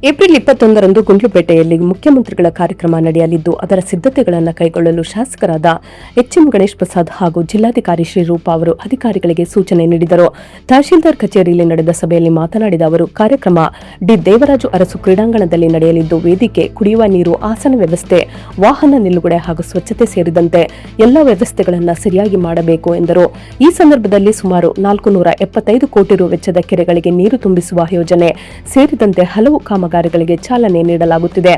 April 21ರಂದು ಗುಂಡ್ಲುಪೇಟೆಯಲ್ಲಿ ಮುಖ್ಯಮಂತ್ರಿಗಳ ಕಾರ್ಯಕ್ರಮ ನಡೆಯಲಿದ್ದು ಅದರ ಸಿದ್ಧತೆಗಳನ್ನು ಕೈಗೊಳ್ಳಲು ಶಾಸಕರಾದ ಎಚ್ಎಂ ಗಣೇಶ್ ಪ್ರಸಾದ್ ಹಾಗೂ ಜಿಲ್ಲಾಧಿಕಾರಿ ಶ್ರೀರೂಪ ಅವರು ಅಧಿಕಾರಿಗಳಿಗೆ ಸೂಚನೆ ನೀಡಿದರು. ತಹಶೀಲ್ದಾರ್ ಕಚೇರಿಯಲ್ಲಿ ನಡೆದ ಸಭೆಯಲ್ಲಿ ಮಾತನಾಡಿದ ಅವರು, ಕಾರ್ಯಕ್ರಮ ಡಿ ದೇವರಾಜು ಅರಸು ಕ್ರೀಡಾಂಗಣದಲ್ಲಿ ನಡೆಯಲಿದ್ದು ವೇದಿಕೆ, ಕುಡಿಯುವ ನೀರು, ಆಸನ ವ್ಯವಸ್ಥೆ, ವಾಹನ ನಿಲುಗಡೆ ಹಾಗೂ ಸ್ವಚ್ಛತೆ ಸೇರಿದಂತೆ ಎಲ್ಲ ವ್ಯವಸ್ಥೆಗಳನ್ನು ಸರಿಯಾಗಿ ಮಾಡಬೇಕು ಎಂದರು. ಈ ಸಂದರ್ಭದಲ್ಲಿ ಸುಮಾರು 475 ಕೋಟಿ ರು ವೆಚ್ಚದ ಕೆರೆಗಳಿಗೆ ನೀರು ತುಂಬಿಸುವ ಯೋಜನೆ ಸೇರಿದಂತೆ ಹಲವು ಕಾಮಗಾರಿಗಳಿಗೆ ಚಾಲನೆ ನೀಡಲಾಗುತ್ತಿದೆ.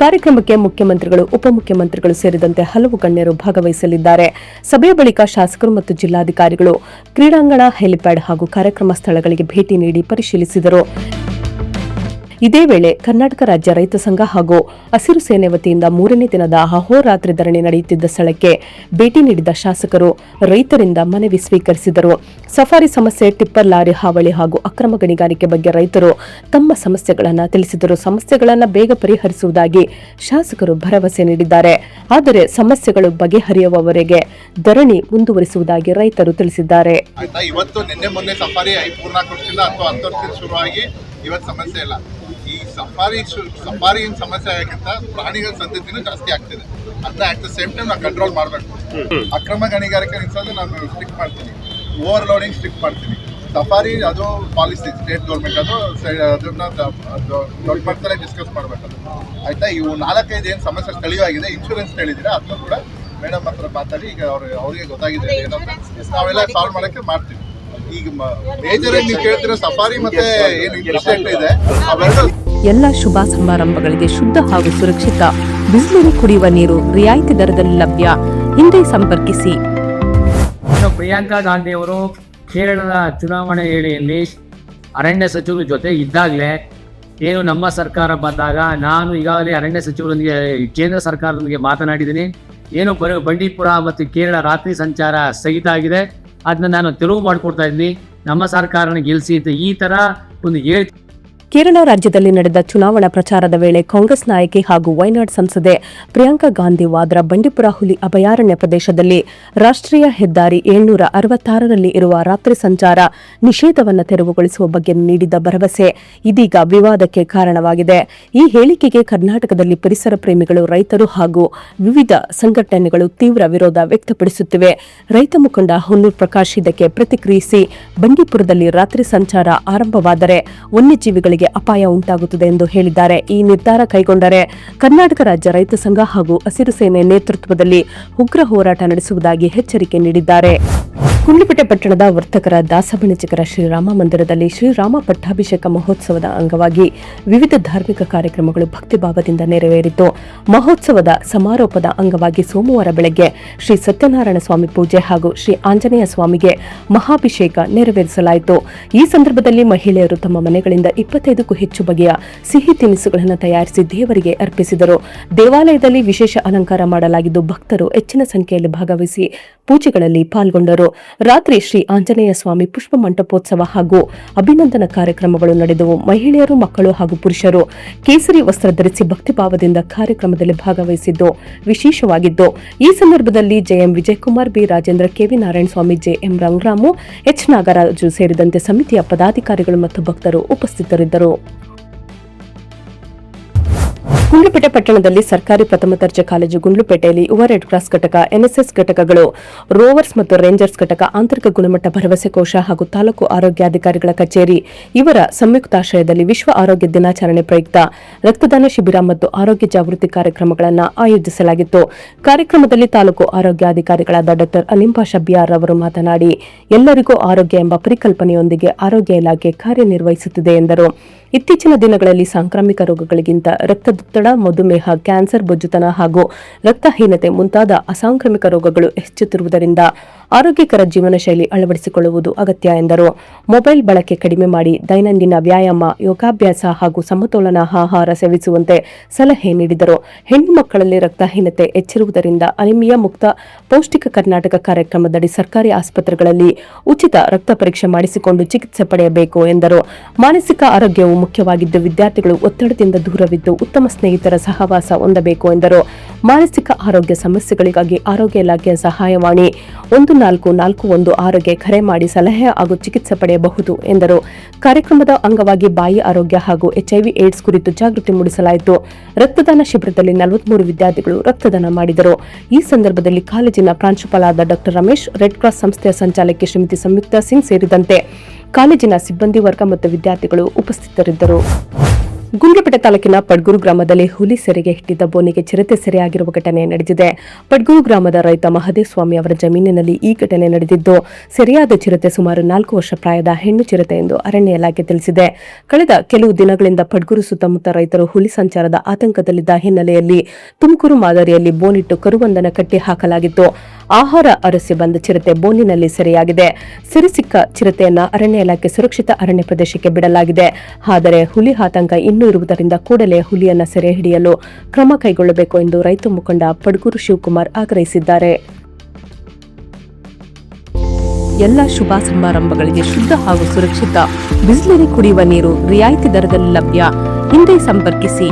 ಕಾರ್ಯಕ್ರಮಕ್ಕೆ ಮುಖ್ಯಮಂತ್ರಿಗಳು, ಉಪಮುಖ್ಯಮಂತ್ರಿಗಳು ಸೇರಿದಂತೆ ಹಲವು ಗಣ್ಯರು ಭಾಗವಹಿಸಲಿದ್ದಾರೆ. ಸಭೆಯ ಬಳಿಕ ಶಾಸಕರು ಮತ್ತು ಜಿಲ್ಲಾಧಿಕಾರಿಗಳು ಕ್ರೀಡಾಂಗಣ, ಹೆಲಿಪ್ಯಾಡ್ ಹಾಗೂ ಕಾರ್ಯಕ್ರಮ ಸ್ಥಳಗಳಿಗೆ ಭೇಟಿ ನೀಡಿ ಪರಿಶೀಲಿಸಿದರು. ಇದೇ ವೇಳೆ ಕರ್ನಾಟಕ ರಾಜ್ಯ ರೈತ ಸಂಘ ಹಾಗೂ ಹಸಿರು ಸೇನೆ ವತಿಯಿಂದ 3ನೇ ದಿನದ ಅಹೋರಾತ್ರಿ ಧರಣಿ ನಡೆಯುತ್ತಿದ್ದ ಸ್ಥಳಕ್ಕೆ ಭೇಟಿ ನೀಡಿದ ಶಾಸಕರು ರೈತರಿಂದ ಮನವಿ ಸ್ವೀಕರಿಸಿದರು. ಸಫಾರಿ ಸಮಸ್ಯೆ, ಟಿಪ್ಪರ್ ಲಾರಿ ಹಾವಳಿ ಹಾಗೂ ಅಕ್ರಮ ಗಣಿಗಾರಿಕೆ ಬಗ್ಗೆ ರೈತರು ತಮ್ಮ ಸಮಸ್ಯೆಗಳನ್ನು ತಿಳಿಸಿದರು. ಸಮಸ್ಯೆಗಳನ್ನು ಬೇಗ ಪರಿಹರಿಸುವುದಾಗಿ ಶಾಸಕರು ಭರವಸೆ ನೀಡಿದ್ದಾರೆ. ಆದರೆ ಸಮಸ್ಯೆಗಳು ಬಗೆಹರಿಯುವವರೆಗೆ ಧರಣಿ ಮುಂದುವರಿಸುವುದಾಗಿ ರೈತರು ತಿಳಿಸಿದ್ದಾರೆ. ಇವತ್ತು ಸಮಸ್ಯೆ ಇಲ್ಲ. ಈ ಸಫಾರಿ ಸಮಸ್ಯೆ ಆಗಿಂತ ಪ್ರಾಣಿಗಳ ಸಂತತಿನೂ ಜಾಸ್ತಿ ಆಗ್ತಿದೆ. ಅದನ್ನ ಅಟ್ ದ ಸೇಮ್ ಟೈಮ್ ನಾವು ಕಂಟ್ರೋಲ್ ಮಾಡಬೇಕು. ಅಕ್ರಮ ಗಣಿಗಾರಿಕೆ ನಿಲ್ಸೋದು ನಾನು ಸ್ಟ್ರಿಕ್ಟ್ ಮಾಡ್ತೀನಿ, ಓವರ್ಲೋಡಿಂಗ್ ಸ್ಟ್ರಿಕ್ಟ್ ಮಾಡ್ತೀನಿ. ಸಫಾರಿ ಅದು ಪಾಲಿಸಿ ಸ್ಟೇಟ್ ಗೌರ್ಮೆಂಟ್, ಅದನ್ನ ದೊಡ್ಡ ಮಟ್ಟದಲ್ಲಿ ಡಿಸ್ಕಸ್ ಮಾಡಬೇಕು. ಆಯ್ತಾ, ಇವು 4-5 ಏನು ಸಮಸ್ಯೆ ಸ್ಥಳೀಯವಾಗಿದೆ, ಇನ್ಶೂರೆನ್ಸ್ ಹೇಳಿದ್ರೆ ಅದನ್ನು ಕೂಡ ಮೇಡಮ್ ಹತ್ರ ಮಾತಾಡಿ ಈಗ ಅವ್ರಿಗೆ ಗೊತ್ತಾಗಿದೆ ಏನಂತ ನಾವೆಲ್ಲ ಸಾಲ್ವ್ ಮಾಡೋಕ್ಕೆ ಮಾಡ್ತೀವಿ. ಈಗ ಮೇಜರ್ ನೀವು ಕೇಳ್ತಿರೋ ಸಫಾರಿ ಮತ್ತೆ ಏನು ಇಂಟ್ರೆಸ್ಟ್ ಇದೆ ಅವೆರಡು. ಎಲ್ಲ ಶುಭ ಸಮಾರಂಭಗಳಿಗೆ ಶುದ್ಧ ಹಾಗೂ ಸುರಕ್ಷಿತ ಬಿಸಿಲು ಕುಡಿಯುವ ನೀರು ರಿಯಾಯಿತಿ ದರದಲ್ಲಿ ಲಭ್ಯ. ಹಿಂದೆ ಸಂಪರ್ಕಿಸಿ. ಪ್ರಿಯಾಂಕಾ ಗಾಂಧಿ ಅವರು ಕೇರಳದ ಚುನಾವಣೆ ವೇಳೆಯಲ್ಲಿ ಅರಣ್ಯ ಸಚಿವರ ಜೊತೆ ಇದ್ದಾಗಲೇ ಏನು ನಮ್ಮ ಸರ್ಕಾರ ಬಂದಾಗ ನಾನು ಈಗಾಗಲೇ ಅರಣ್ಯ ಸಚಿವರೊಂದಿಗೆ ಕೇಂದ್ರ ಸರ್ಕಾರದೊಂದಿಗೆ ಮಾತನಾಡಿದ್ದೀನಿ. ಏನು ಬಂಡೀಪುರ ಮತ್ತು ಕೇರಳ ರಾತ್ರಿ ಸಂಚಾರ ಸ್ಥಗಿತ ಆಗಿದೆ, ಅದನ್ನ ನಾನು ತೆರವು ಮಾಡಿಕೊಡ್ತಾ ಇದ್ದೀನಿ. ನಮ್ಮ ಸರ್ಕಾರನ ಗೆಲ್ಲಿಸಿ ಈ ತರ ಒಂದು ಕೇರಳ ರಾಜ್ಯದಲ್ಲಿ ನಡೆದ ಚುನಾವಣಾ ಪ್ರಚಾರದ ವೇಳೆ ಕಾಂಗ್ರೆಸ್ ನಾಯಕಿ ಹಾಗೂ ವಯನಾಡ್ ಸಂಸದೆ ಪ್ರಿಯಾಂಕಾ ಗಾಂಧಿ ವಾದ್ರಾ ಬಂಡೀಪುರ ಹುಲಿ ಅಭಯಾರಣ್ಯ ಪ್ರದೇಶದಲ್ಲಿ ರಾಷ್ಟ್ರೀಯ ಹೆದ್ದಾರಿ 766ರಲ್ಲಿ ಇರುವ ರಾತ್ರಿ ಸಂಚಾರ ನಿಷೇಧವನ್ನು ತೆರವುಗೊಳಿಸುವ ಬಗ್ಗೆ ನೀಡಿದ್ದ ಭರವಸೆ ಇದೀಗ ವಿವಾದಕ್ಕೆ ಕಾರಣವಾಗಿದೆ. ಈ ಹೇಳಿಕೆಗೆ ಕರ್ನಾಟಕದಲ್ಲಿ ಪರಿಸರ ಪ್ರೇಮಿಗಳು, ರೈತರು ಹಾಗೂ ವಿವಿಧ ಸಂಘಟನೆಗಳು ತೀವ್ರ ವಿರೋಧ ವ್ಯಕ್ತಪಡಿಸುತ್ತಿವೆ. ರೈತ ಮುಖಂಡ ಹೊನ್ನೂರು ಪ್ರಕಾಶ್ ಇದಕ್ಕೆ ಪ್ರತಿಕ್ರಿಯಿಸಿ, ಬಂಡೀಪುರದಲ್ಲಿ ರಾತ್ರಿ ಸಂಚಾರ ಆರಂಭವಾದರೆ ವನ್ಯಜೀವಿಗಳಿಗೆ ಅಪಾಯ ಉಂಟಾಗುತ್ತದೆ ಎಂದು ಹೇಳಿದ್ದಾರೆ. ಈ ನಿರ್ಧಾರ ಕೈಗೊಂಡರೆ ಕರ್ನಾಟಕ ರಾಜ್ಯ ರೈತ ಸಂಘ ಹಾಗೂ ಹಸಿರು ಸೇನೆ ನೇತೃತ್ವದಲ್ಲಿ ಉಗ್ರ ಹೋರಾಟ ನಡೆಸುವುದಾಗಿ ಎಚ್ಚರಿಕೆ ನೀಡಿದ್ದಾರೆ. ಗುಂಡ್ಲುಪೇಟೆ ಪಟ್ಟಣದ ವರ್ತಕರ ದಾಸಬಣಜಿಗರ ಶ್ರೀರಾಮ ಮಂದಿರದಲ್ಲಿ ಶ್ರೀರಾಮ ಪಟ್ಟಾಭಿಷೇಕ ಮಹೋತ್ಸವದ ಅಂಗವಾಗಿ ವಿವಿಧ ಧಾರ್ಮಿಕ ಕಾರ್ಯಕ್ರಮಗಳು ಭಕ್ತಿಭಾವದಿಂದ ನೆರವೇರಿತು. ಮಹೋತ್ಸವದ ಸಮಾರೋಪದ ಅಂಗವಾಗಿ ಸೋಮವಾರ ಬೆಳಗ್ಗೆ ಶ್ರೀ ಸತ್ಯನಾರಾಯಣ ಸ್ವಾಮಿ ಪೂಜೆ ಹಾಗೂ ಶ್ರೀ ಆಂಜನೇಯ ಸ್ವಾಮಿಗೆ ಮಹಾಭಿಷೇಕ ನೆರವೇರಿಸಲಾಯಿತು. ಈ ಸಂದರ್ಭದಲ್ಲಿ ಮಹಿಳೆಯರು ತಮ್ಮ ಮನೆಗಳಿಂದ 25ಕ್ಕೂ ಹೆಚ್ಚು ಬಗೆಯ ಸಿಹಿ ತಿನಿಸುಗಳನ್ನು ತಯಾರಿಸಿ ದೇವರಿಗೆ ಅರ್ಪಿಸಿದರು. ದೇವಾಲಯದಲ್ಲಿ ವಿಶೇಷ ಅಲಂಕಾರ ಮಾಡಲಾಗಿದ್ದು ಭಕ್ತರು ಹೆಚ್ಚಿನ ಸಂಖ್ಯೆಯಲ್ಲಿ ಭಾಗವಹಿಸಿ ಪೂಜೆಗಳಲ್ಲಿ ಪಾಲ್ಗೊಂಡರು. ರಾತ್ರಿ ಶ್ರೀ ಆಂಜನೇಯ ಸ್ವಾಮಿ ಪುಷ್ಪ ಮಂಟಪೋತ್ಸವ ಹಾಗೂ ಅಭಿನಂದನಾ ಕಾರ್ಯಕ್ರಮಗಳು ನಡೆದವು. ಮಹಿಳೆಯರು, ಮಕ್ಕಳು ಹಾಗೂ ಪುರುಷರು ಕೇಸರಿ ವಸ್ತ್ರ ಧರಿಸಿ ಭಕ್ತಿಭಾವದಿಂದ ಕಾರ್ಯಕ್ರಮದಲ್ಲಿ ಭಾಗವಹಿಸಿದ್ದು ವಿಶೇಷವಾಗಿದ್ದು. ಈ ಸಂದರ್ಭದಲ್ಲಿ JM Vijayakumar, B Rajendra, KV Narayana Swamy, JM Rangaramu, H Nagaraju ಸೇರಿದಂತೆ ಸಮಿತಿಯ ಪದಾಧಿಕಾರಿಗಳು ಮತ್ತು ಭಕ್ತರು ಉಪಸ್ಥಿತರಿದ್ದರು. ಗುಂಡ್ಲುಪೇಟೆ ಪಟ್ಟಣದಲ್ಲಿ ಸರ್ಕಾರಿ ಪ್ರಥಮ ದರ್ಜೆ ಕಾಲೇಜು ಗುಂಡ್ಲುಪೇಟೆಯಲ್ಲಿ ಯುವ ರೆಡ್ ಕ್ರಾಸ್ ಘಟಕ, ಎನ್ಎಸ್ಎಸ್ ಘಟಕಗಳು, ರೋವರ್ಸ್ ಮತ್ತು ರೇಂಜರ್ಸ್ ಘಟಕ, ಆಂತರಿಕ ಗುಣಮಟ್ಟ ಭರವಸೆ ಕೋಶ ಹಾಗೂ ತಾಲೂಕು ಆರೋಗ್ಯಾಧಿಕಾರಿಗಳ ಕಚೇರಿ ಇವರ ಸಂಯುಕ್ತಾಶ್ರಯದಲ್ಲಿ ವಿಶ್ವ ಆರೋಗ್ಯ ದಿನಾಚರಣೆ ಪ್ರಯುಕ್ತ ರಕ್ತದಾನ ಶಿಬಿರ ಮತ್ತು ಆರೋಗ್ಯ ಜಾಗೃತಿ ಕಾರ್ಯಕ್ರಮಗಳನ್ನು ಆಯೋಜಿಸಲಾಗಿತ್ತು. ಕಾರ್ಯಕ್ರಮದಲ್ಲಿ ತಾಲೂಕು ಆರೋಗ್ಯಾಧಿಕಾರಿಗಳಾದ ಡಾ ಅಲಿಂಪಾಷಾ ಬಿಆರ್ ಅವರು ಮಾತನಾಡಿ, ಎಲ್ಲರಿಗೂ ಆರೋಗ್ಯ ಎಂಬ ಪರಿಕಲ್ಪನೆಯೊಂದಿಗೆ ಆರೋಗ್ಯ ಇಲಾಖೆ ಕಾರ್ಯನಿರ್ವಹಿಸುತ್ತಿದೆ ಎಂದರು. ಇತ್ತೀಚಿನ ದಿನಗಳಲ್ಲಿ ಸಾಂಕ್ರಾಮಿಕ ರೋಗಗಳಿಗಿಂತ ರಕ್ತದೊತ್ತಡ, ಮಧುಮೇಹ, ಕ್ಯಾನ್ಸರ್, ಬೊಜ್ಜುತನ ಹಾಗೂ ರಕ್ತಹೀನತೆ ಮುಂತಾದ ಅಸಾಂಕ್ರಾಮಿಕ ರೋಗಗಳು ಹೆಚ್ಚುತ್ತಿರುವುದರಿಂದ ಆರೋಗ್ಯಕರ ಜೀವನ ಶೈಲಿ ಅಳವಡಿಸಿಕೊಳ್ಳುವುದು ಅಗತ್ಯ ಎಂದರು. ಮೊಬೈಲ್ ಬಳಕೆ ಕಡಿಮೆ ಮಾಡಿ ದೈನಂದಿನ ವ್ಯಾಯಾಮ, ಯೋಗಾಭ್ಯಾಸ ಹಾಗೂ ಸಮತೋಲನ ಆಹಾರ ಸೇವಿಸುವಂತೆ ಸಲಹೆ ನೀಡಿದರು. ಹೆಣ್ಣು ಮಕ್ಕಳಲ್ಲಿ ರಕ್ತಹೀನತೆ ಹೆಚ್ಚಿರುವುದರಿಂದ ಅನಿಮಿಯಾ ಮುಕ್ತ ಪೌಷ್ಟಿಕ ಕರ್ನಾಟಕ ಕಾರ್ಯಕ್ರಮದಡಿ ಸರ್ಕಾರಿ ಆಸ್ಪತ್ರೆಗಳಲ್ಲಿ ಉಚಿತ ರಕ್ತ ಪರೀಕ್ಷೆ ಮಾಡಿಸಿಕೊಂಡು ಚಿಕಿತ್ಸೆ ಪಡೆಯಬೇಕು ಎಂದರು. ಮಾನಸಿಕ ಆರೋಗ್ಯವು ಮುಖ್ಯವಾಗಿದ್ದು ವಿದ್ಯಾರ್ಥಿಗಳು ಒತ್ತಡದಿಂದ ದೂರವಿದ್ದು ಉತ್ತಮ ಸ್ನೇಹಿತರ ಸಹವಾಸ ಹೊಂದಬೇಕು ಎಂದರು. ಮಾನಸಿಕ ಆರೋಗ್ಯ ಸಮಸ್ಯೆಗಳಿಗಾಗಿ ಆರೋಗ್ಯ ಇಲಾಖೆಯ ಸಹಾಯವಾಣಿ 1441 ಕರೆ ಮಾಡಿ ಸಲಹೆ ಹಾಗೂ ಚಿಕಿತ್ಸೆ ಪಡೆಯಬಹುದು ಎಂದರು. ಕಾರ್ಯಕ್ರಮದ ಅಂಗವಾಗಿ ಬಾಯಿ ಆರೋಗ್ಯ ಹಾಗೂ HIV ಏಡ್ಸ್ ಕುರಿತು ಜಾಗೃತಿ ಮೂಡಿಸಲಾಯಿತು. ರಕ್ತದಾನ ಶಿಬಿರದಲ್ಲಿ 43 ವಿದ್ಯಾರ್ಥಿಗಳು ರಕ್ತದಾನ ಮಾಡಿದರು. ಈ ಸಂದರ್ಭದಲ್ಲಿ ಕಾಲೇಜಿನ ಪ್ರಾಂಶುಪಾಲರಾದ ಡಾ ರಮೇಶ್, ರೆಡ್ ಕ್ರಾಸ್ ಸಂಸ್ಥೆಯ ಸಂಚಾಲಕಿ ಶ್ರೀಮತಿ ಸಂಯುಕ್ತಾ ಸಿಂಗ್ ಸೇರಿದಂತೆ ಕಾಲೇಜಿನ ಸಿಬ್ಬಂದಿ ವರ್ಗ ಮತ್ತು ವಿದ್ಯಾರ್ಥಿಗಳು ಉಪಸ್ಥಿತರಿದ್ದರು. ಗುಂಡ್ಲುಪೇಟೆ ತಾಲೂಕಿನ ಪಡ್ಗೂರು ಗ್ರಾಮದಲ್ಲಿ ಹುಲಿ ಸೆರೆಗೆ ಹಿಟ್ಟಿದ್ದ ಬೋನಿಗೆ ಚಿರತೆ ಸೆರೆಯಾಗಿರುವ ಘಟನೆ ನಡೆದಿದೆ. ಪಡ್ಗೂರು ಗ್ರಾಮದ ರೈತ ಮಹದೇವಸ್ವಾಮಿ ಅವರ ಜಮೀನಿನಲ್ಲಿ ಈ ಘಟನೆ ನಡೆದಿದ್ದು, ಸೆರೆಯಾದ ಚಿರತೆ ಸುಮಾರು 4 ವರ್ಷ ಪ್ರಾಯದ ಹೆಣ್ಣು ಚಿರತೆ ಎಂದು ಅರಣ್ಯ ಇಲಾಖೆ ತಿಳಿಸಿದೆ. ಕಳೆದ ಕೆಲವು ದಿನಗಳಿಂದ ಪಡ್ಗೂರು ಸುತ್ತಮುತ್ತ ರೈತರು ಹುಲಿ ಸಂಚಾರದ ಆತಂಕದಲ್ಲಿದ್ದ ಹಿನ್ನೆಲೆಯಲ್ಲಿ ತುಮಕೂರು ಮಾದರಿಯಲ್ಲಿ ಬೋನಿಟ್ಟು ಕರುವೊಂದನ್ನು ಕಟ್ಟಿ ಹಾಕಲಾಗಿತ್ತು. ಆಹಾರ ಅರಸಿ ಬಂದ ಚಿರತೆ ಬೋನಿನಲ್ಲಿ ಸೆರೆಯಾಗಿದೆ. ಸೆರೆ ಸಿಕ್ಕ ಚಿರತೆಯನ್ನ ಅರಣ್ಯ ಇಲಾಖೆ ಸುರಕ್ಷಿತ ಅರಣ್ಯ ಪ್ರದೇಶಕ್ಕೆ ಬಿಡಲಾಗಿದೆ. ಆದರೆ ಹುಲಿ ಆತಂಕ ಇನ್ನೂ ಇರುವುದರಿಂದ ಕೂಡಲೇ ಹುಲಿಯನ್ನ ಸೆರೆ ಹಿಡಿಯಲು ಕ್ರಮ ಕೈಗೊಳ್ಳಬೇಕು ಎಂದು ರೈತ ಮುಖಂಡ ಪಡ್ಗೂರು ಶಿವಕುಮಾರ್ ಆಗ್ರಹಿಸಿದ್ದಾರೆ. ಎಲ್ಲ ಶುಭ ಸಮಾರಂಭಗಳಿಗೆ ಶುದ್ಧ ಹಾಗೂ ಸುರಕ್ಷಿತ ಬಿಸ್ಲರಿ ಕುಡಿಯುವ ನೀರು ರಿಯಾಯಿತಿ ದರದಲ್ಲಿ ಲಭ್ಯ. ಹಿಂದೆ ಸಂಪರ್ಕಿಸಿ.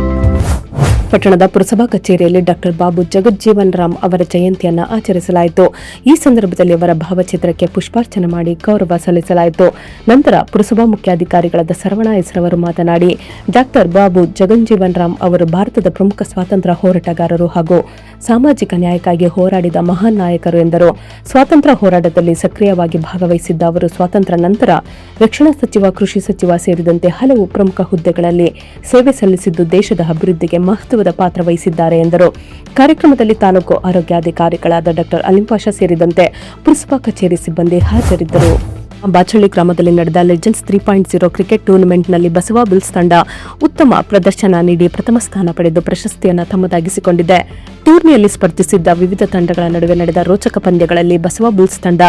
ಪಟ್ಟಣದ ಪುರಸಭಾ ಕಚೇರಿಯಲ್ಲಿ ಡಾ ಬಾಬು ಜಗಜ್ಜೀವನ್ ರಾಮ್ ಅವರ ಜಯಂತಿಯನ್ನು ಆಚರಿಸಲಾಯಿತು. ಈ ಸಂದರ್ಭದಲ್ಲಿ ಅವರ ಭಾವಚಿತ್ರಕ್ಕೆ ಪುಷ್ಪಾರ್ಚನೆ ಮಾಡಿ ಗೌರವ ಸಲ್ಲಿಸಲಾಯಿತು. ನಂತರ ಪುರಸಭಾ ಮುಖ್ಯಾಧಿಕಾರಿಗಳಾದ ಸರವಣ ಹೆಸರವರು ಮಾತನಾಡಿ, ಡಾ ಬಾಬು ಜಗಜ್ಜೀವನ್ ರಾಮ್ ಅವರು ಭಾರತದ ಪ್ರಮುಖ ಸ್ವಾತಂತ್ರ್ಯ ಹೋರಾಟಗಾರರು ಹಾಗೂ ಸಾಮಾಜಿಕ ನ್ಯಾಯಕ್ಕಾಗಿ ಹೋರಾಡಿದ ಮಹಾನ್ ನಾಯಕರು ಎಂದರು. ಸ್ವಾತಂತ್ರ್ಯ ಹೋರಾಟದಲ್ಲಿ ಸಕ್ರಿಯವಾಗಿ ಭಾಗವಹಿಸಿದ್ದ ಅವರು ಸ್ವಾತಂತ್ರ್ಯ ನಂತರ ರಕ್ಷಣಾ ಸಚಿವ, ಕೃಷಿ ಸಚಿವ ಸೇರಿದಂತೆ ಹಲವು ಪ್ರಮುಖ ಹುದ್ದೆಗಳಲ್ಲಿ ಸೇವೆ ಸಲ್ಲಿಸಿದ್ದು ದೇಶದ ಅಭಿವೃದ್ಧಿಗೆ ಮಹತ್ವದ ಪಾತ್ರ ವಹಿಸಿದ್ದಾರೆ ಎಂದರು. ಕಾರ್ಯಕ್ರಮದಲ್ಲಿ ತಾಲೂಕು ಆರೋಗ್ಯಾಧಿಕಾರಿಗಳಾದ ಡಾ ಅಲಿಂಪಾಷಾ ಸೇರಿದಂತೆ ಪುರಸಭಾ ಕಚೇರಿ ಸಿಬ್ಬಂದಿ ಹಾಜರಿದ್ದರು. ಬಾಚಳ್ಳಿ ಗ್ರಾಮದಲ್ಲಿ ನಡೆದ ಲೆಜೆಂಡ್ಸ್ 3.0 ಕ್ರಿಕೆಟ್ ಟೂರ್ನಿಮೆಂಟ್ನಲ್ಲಿ ಬಸವ ಬುಲ್ಸ್ ತಂಡ ಉತ್ತಮ ಪ್ರದರ್ಶನ ನೀಡಿ ಪ್ರಥಮ ಸ್ಥಾನ ಪಡೆದು ಪ್ರಶಸ್ತಿಯನ್ನು ತಮ್ಮದಾಗಿಸಿಕೊಂಡಿದೆ. ಟೂರ್ನಿಯಲ್ಲಿ ಸ್ಪರ್ಧಿಸಿದ್ದ ವಿವಿಧ ತಂಡಗಳ ನಡುವೆ ನಡೆದ ರೋಚಕ ಪಂದ್ಯಗಳಲ್ಲಿ ಬಸವ ಬುಲ್ಸ್ ತಂಡ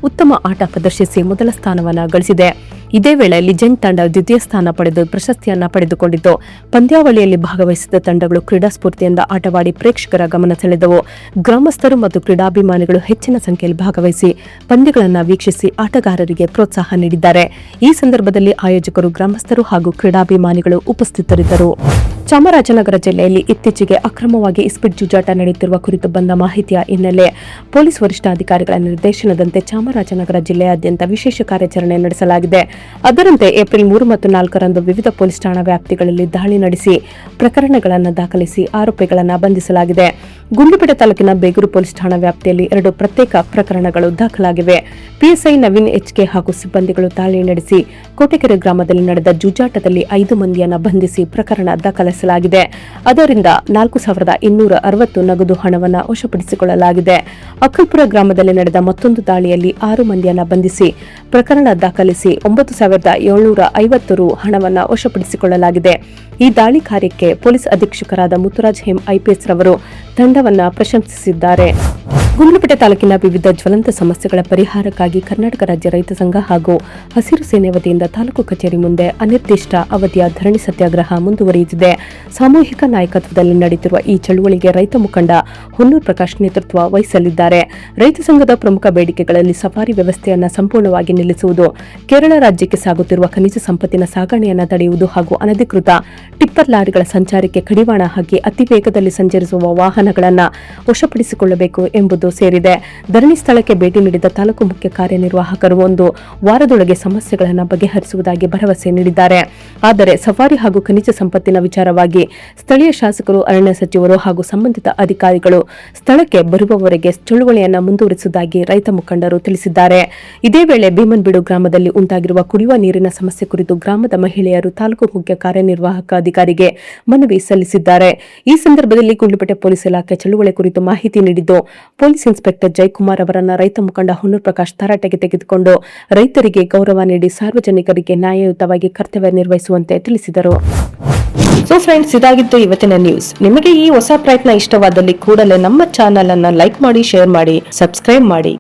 ಉತ್ತಮ ಆಟ ಪ್ರದರ್ಶಿಸಿ ಮೊದಲ ಸ್ಥಾನವನ್ನು ಗಳಿಸಿದೆ. ಇದೇ ವೇಳೆ ಲಿಜೆಂಡ್ ತಂಡ ದ್ವಿತೀಯ ಸ್ಥಾನ ಪಡೆದು ಪ್ರಶಸ್ತಿಯನ್ನು ಪಡೆದುಕೊಂಡಿತು. ಪಂದ್ಯಾವಳಿಯಲ್ಲಿ ಭಾಗವಹಿಸಿದ ತಂಡಗಳು ಕ್ರೀಡಾ ಸ್ಫೂರ್ತಿಯಿಂದ ಆಟವಾಡಿ ಪ್ರೇಕ್ಷಕರ ಗಮನ ಸೆಳೆದವು. ಗ್ರಾಮಸ್ಥರು ಮತ್ತು ಕ್ರೀಡಾಭಿಮಾನಿಗಳು ಹೆಚ್ಚಿನ ಸಂಖ್ಯೆಯಲ್ಲಿ ಭಾಗವಹಿಸಿ ಪಂದ್ಯಗಳನ್ನು ವೀಕ್ಷಿಸಿ ಆಟಗಾರರಿಗೆ ಪ್ರೋತ್ಸಾಹ ನೀಡಿದ್ದಾರೆ. ಈ ಸಂದರ್ಭದಲ್ಲಿ ಆಯೋಜಕರು, ಗ್ರಾಮಸ್ಥರು ಹಾಗೂ ಕ್ರೀಡಾಭಿಮಾನಿಗಳು ಉಪಸ್ಥಿತರಿದ್ದರು. ಚಾಮರಾಜನಗರ ಜಿಲ್ಲೆಯಲ್ಲಿ ಇತ್ತೀಚೆಗೆ ಅಕ್ರಮವಾಗಿ ಇಸ್ಪಿಟ್ ಜೂಜಾಟ ನಡೆಯುತ್ತಿರುವ ಕುರಿತು ಬಂದ ಮಾಹಿತಿಯ ಹಿನ್ನೆಲೆ ಪೊಲೀಸ್ ವರಿಷ್ಠಾಧಿಕಾರಿಗಳ ನಿರ್ದೇಶನದಂತೆ ಚಾಮರಾಜನಗರ ಜಿಲ್ಲೆಯಾದ್ಯಂತ ವಿಶೇಷ ಕಾರ್ಯಾಚರಣೆ ನಡೆಸಲಾಗಿದೆ. ಅದರಂತೆ ಏಪ್ರಿಲ್ 3 ಮತ್ತು 4ರಂದು ವಿವಿಧ ಪೊಲೀಸ್ ಠಾಣಾ ವ್ಯಾಪ್ತಿಗಳಲ್ಲಿ ದಾಳಿ ನಡೆಸಿ ಪ್ರಕರಣಗಳನ್ನು ದಾಖಲಿಸಿ ಆರೋಪಿಗಳನ್ನು ಬಂಧಿಸಲಾಗಿದೆ. ಗುಂಡ್ಲುಪೇಟೆ ತಾಲೂಕಿನ ಬೇಗೂರು ಪೊಲೀಸ್ ಠಾಣಾ ವ್ಯಾಪ್ತಿಯಲ್ಲಿ 2 ಪ್ರತ್ಯೇಕ ಪ್ರಕರಣಗಳು ದಾಖಲಾಗಿವೆ. ಪಿಎಸ್ಐ ನವೀನ್ HK ಹಾಗೂ ಸಿಬ್ಬಂದಿಗಳು ದಾಳಿ ನಡೆಸಿ ಕೋಟೆಕೆರೆ ಗ್ರಾಮದಲ್ಲಿ ನಡೆದ ಜೂಜಾಟದಲ್ಲಿ 5 ಮಂದಿಯನ್ನು ಬಂಧಿಸಿ ಪ್ರಕರಣ ದಾಖಲಿಸಲಾಗಿದೆ. ಅದರಿಂದ 4,260 ನಗದು ಹಣವನ್ನು ವಶಪಡಿಸಿಕೊಳ್ಳಲಾಗಿದೆ. ಅಕ್ಕಲ್ಪುರ ಗ್ರಾಮದಲ್ಲಿ ನಡೆದ ಮತ್ತೊಂದು ದಾಳಿಯಲ್ಲಿ 6 ಮಂದಿಯನ್ನು ಬಂಧಿಸಿ ಪ್ರಕರಣ ದಾಖಲಿಸಿ 9,750 ರು ಹಣವನ್ನು ವಶಪಡಿಸಿಕೊಳ್ಳಲಾಗಿದೆ. ಈ ದಾಳಿ ಕಾರ್ಯಕ್ಕೆ ಪೊಲೀಸ್ ಅಧೀಕ್ಷಕರಾದ ಮುತ್ತುರಾಜ್ ಎಂ IPS ರವರು ತಂಡವನ್ನು ಪ್ರಶಂಸಿಸಿದ್ದಾರೆ. ಗುಂಡ್ಲುಪೇಟೆ ತಾಲೂಕಿನ ವಿವಿಧ ಜ್ವಲಂತ ಸಮಸ್ಯೆಗಳ ಪರಿಹಾರಕ್ಕಾಗಿ ಕರ್ನಾಟಕ ರಾಜ್ಯ ರೈತ ಸಂಘ ಹಾಗೂ ಹಸಿರು ಸೇನೆ ವತಿಯಿಂದ ತಾಲೂಕು ಕಚೇರಿ ಮುಂದೆ ಅನಿರ್ದಿಷ್ಟ ಅವಧಿಯ ಧರಣಿ ಸತ್ಯಾಗ್ರಹ ಮುಂದುವರಿಯುತ್ತಿದೆ. ಸಾಮೂಹಿಕ ನಾಯಕತ್ವದಲ್ಲಿ ನಡೆಯುತ್ತಿರುವ ಈ ಚಳುವಳಿಗೆ ರೈತ ಮುಖಂಡ ಹೊನ್ನೂರು ಪ್ರಕಾಶ್ ನೇತೃತ್ವ ವಹಿಸಲಿದ್ದಾರೆ. ರೈತ ಸಂಘದ ಪ್ರಮುಖ ಬೇಡಿಕೆಗಳಲ್ಲಿ ಸಫಾರಿ ವ್ಯವಸ್ಥೆಯನ್ನು ಸಂಪೂರ್ಣವಾಗಿ ನಿಲ್ಲಿಸುವುದು, ಕೇರಳ ರಾಜ್ಯಕ್ಕೆ ಸಾಗುತ್ತಿರುವ ಖನಿಜ ಸಂಪತ್ತಿನ ಸಾಗಣೆಯನ್ನು ತಡೆಯುವುದು ಹಾಗೂ ಅನಧಿಕೃತ ಟಿಪ್ಪರ್ ಲಾರಿಗಳ ಸಂಚಾರಕ್ಕೆ ಕಡಿವಾಣ ಹಾಕಿ ಅತಿ ವೇಗದಲ್ಲಿ ಸಂಚರಿಸುವ ವಾಹನಗಳನ್ನು ವಶಪಡಿಸಿಕೊಳ್ಳಬೇಕು ಎಂಬುದು ಸೇರಿದೆ. ಧರಣಿ ಸ್ಥಳಕ್ಕೆ ಭೇಟಿ ನೀಡಿದ ತಾಲೂಕು ಮುಖ್ಯ ಕಾರ್ಯನಿರ್ವಾಹಕರು 1 ವಾರದೊಳಗೆ ಸಮಸ್ಯೆಗಳನ್ನು ಬಗೆಹರಿಸುವುದಾಗಿ ಭರವಸೆ ನೀಡಿದ್ದಾರೆ. ಆದರೆ ಸಫಾರಿ ಹಾಗೂ ಖನಿಜ ಸಂಪತ್ತಿನ ವಿಚಾರವಾಗಿ ಸ್ಥಳೀಯ ಶಾಸಕರು, ಅರಣ್ಯ ಸಚಿವರು ಹಾಗೂ ಸಂಬಂಧಿತ ಅಧಿಕಾರಿಗಳು ಸ್ಥಳಕ್ಕೆ ಬರುವವರೆಗೆ ಚಳುವಳಿಯನ್ನು ಮುಂದುವರಿಸುವುದಾಗಿ ರೈತ ಮುಖಂಡರು ತಿಳಿಸಿದ್ದಾರೆ. ಇದೇ ವೇಳೆ ಭೀಮನ್ಬೀಡು ಗ್ರಾಮದಲ್ಲಿ ಉಂಟಾಗಿರುವ ಕುಡಿಯುವ ನೀರಿನ ಸಮಸ್ಯೆ ಕುರಿತು ಗ್ರಾಮದ ಮಹಿಳೆಯರು ತಾಲೂಕು ಮುಖ್ಯ ಕಾರ್ಯನಿರ್ವಾಹಕ ಅಧಿಕಾರಿಗೆ ಮನವಿ ಸಲ್ಲಿಸಿದ್ದಾರೆ. ಈ ಸಂದರ್ಭದಲ್ಲಿ ಗುಂಡ್ಲುಪೇಟೆ ಪೊಲೀಸ್ ಇಲಾಖೆ ಚಳುವಳಿ ಕುರಿತು ಮಾಹಿತಿ ನೀಡಿದ್ದು, ಪೊಲೀಸ್ ಇನ್ಸ್ಪೆಕ್ಟರ್ ಜಯಕುಮಾರ್ ಅವರನ್ನ ರೈತ ಮುಖಂಡ ಹೊನ್ನೂರು ಪ್ರಕಾಶ್ ತರಾಟೆಗೆ ತೆಗೆದುಕೊಂಡು ರೈತರಿಗೆ ಗೌರವ ನೀಡಿ ಸಾರ್ವಜನಿಕರಿಗೆ ನ್ಯಾಯಯುತವಾಗಿ ಕರ್ತವ್ಯ ನಿರ್ವಹಿಸುವಂತೆ ತಿಳಿಸಿದರು. ಸೊ ಫ್ರೆಂಡ್ಸ್, ಇದಾಗಿತ್ತು ಇವತ್ತಿನ ನ್ಯೂಸ್. ನಿಮಗೆ ಈ ಹೊಸ ಪ್ರಯತ್ನ ಇಷ್ಟವಾದಲ್ಲಿ ಕೂಡಲೇ ನಮ್ಮ ಚಾನೆಲ್ ಅನ್ನು ಲೈಕ್ ಮಾಡಿ, ಶೇರ್ ಮಾಡಿ, ಸಬ್ಸ್ಕ್ರೈಬ್ ಮಾಡಿ.